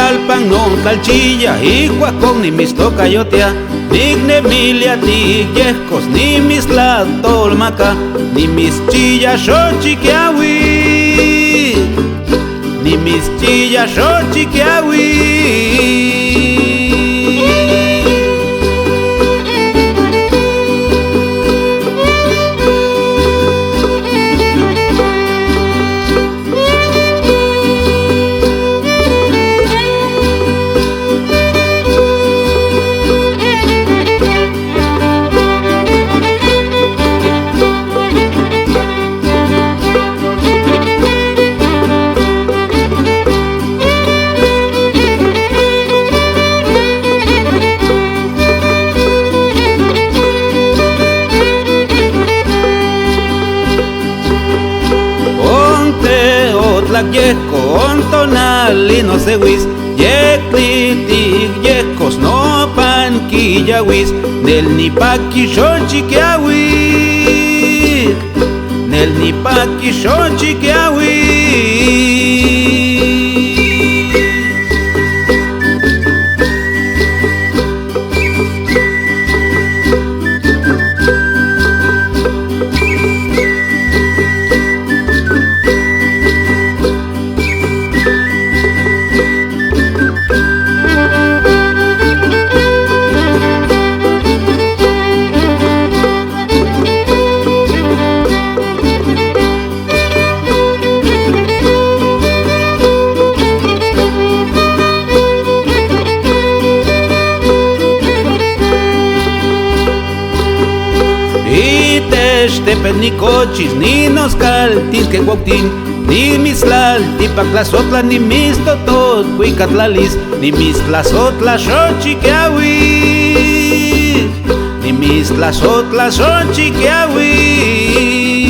tlalpan non tlalchilla igual con ni mis tocayotea Nignemilia tiyehcos ni mis tlatolmaca ni mis chilla xochiquiahui ni mis chilla xochiquiahui. Yehco ontonali no sewis yeclitic yehcos no panquillawis nel nipaqui xochiquiahui nel nipaqui xochiquiahui. Tepet ni cochis, ni noscaltis que guautin, ni mislaltipac tlasotla, ni mis totot cuicatlalis, ni mis tlasotla xochiquiahui, ni mis tlasotla xochiquiahui.